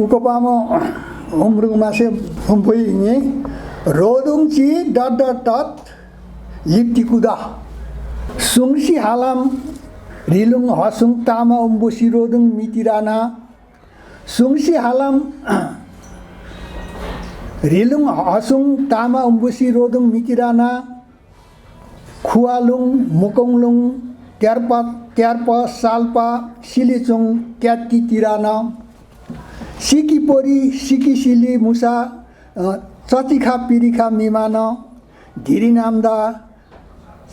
ukopamo umrugmase umpoingi rodungchi dot dot dot liptikuda sungsi halam rilung hasung tama umbusi rodung mitirana sungsi halam rilung hasung tama umbusi rodung mitirana khualung mukonglung tiarpa salpa silichung kyati tirana siki pori siki sili musa chatikha pirikha mimana dhiri namda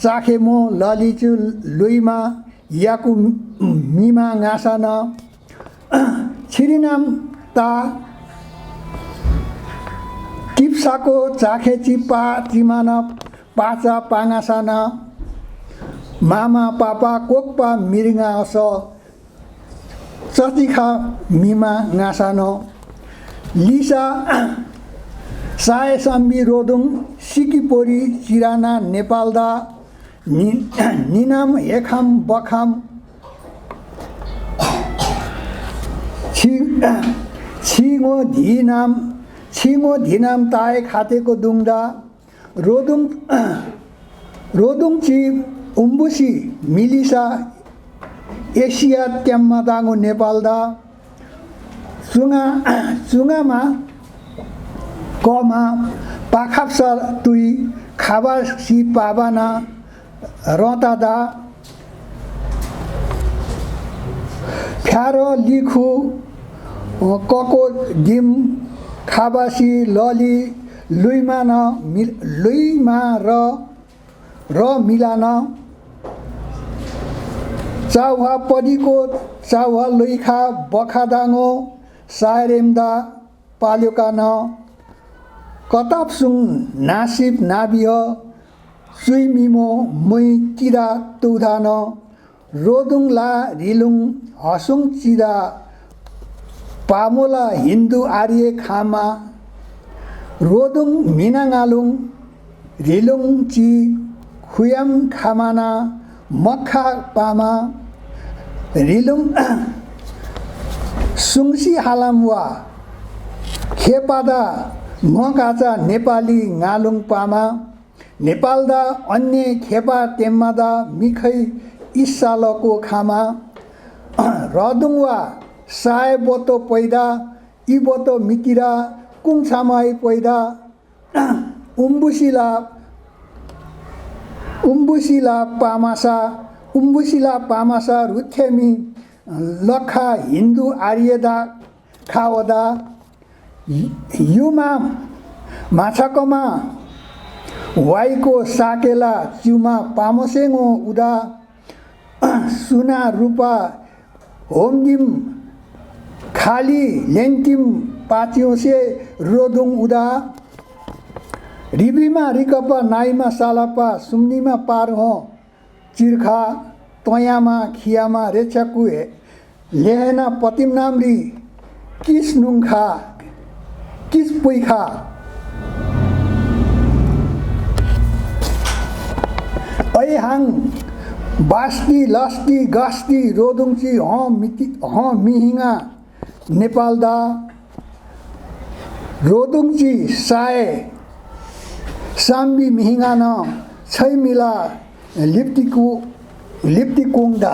चाखेमो ललिचु लुइमा याकु मिमा गासाना छिरिनाम ता टिप्साको चाखे चिप्पा चिमाना पाचा पाङासाना मामा पापा कोक्पा मिरिङा अस चतिखा मिमा गासानो लिसा साए साम्बी रोदुङ सिकिपोरी चिराना नेपालदा निनाम हेखाम बखाम छिङो धिनाम ताए खातेको दुङदा रोदुङची उम्बुसी मिलिसा Asia ट्याम्मा दाङो नेपालदा चुङामा कमा पाखाप्सा तुई खाबासी पाबाना रतादा फ्यारो लिखु कको dim खाबासी लली लुइमा र मिलान चाउहा पदिको चाउहा लुइखा बखादाङो सायरेम्दा पाल्योकान कतापसुङ नासिब नाबिह सुइमिमो मुइ किरा तुधान रोदुङ ला रिलुङ हसुङ चिदा पामोला हिन्दू आर्य खामा रोदुङ मिनाङालुङ रिलुङ ची खुयाम खामाना मक्खा पामा रिलुङ सुङसी हालामवा खेपादा मकाचा नेपाली गालुङ पामा नेपालदा अन्य खेपा टेम्मादा मिखै इसालको खामा रदुङवा साय बोतो पैदा इ बोतो मिकिरा कुङछामाई पैदा उम्बुसिला पामासा रुथेमी लखा हिन्दू आर्यदा खावदा युमा माछाकोमा वाइको साकेला चिउमा पामोसेङो उदा सुना रूपा होमदिम खाली लेङ्टिम पाच्योसे रोदुङ उदा रिब्रीमा रिकपा नाइमा सालापा सुम्निमा पारहो चिर्खा तयामा खियामा रेछाकु लेहेना पतिमनाम्री किस नुङखा किस पुइखा ऐहाङ बास्ती लस्ती गस्ती रोदुङची मिहिङा नेपालदा रोदुङची साए साम्बी मिहिङा न छैमिला लिप्तिकोङदा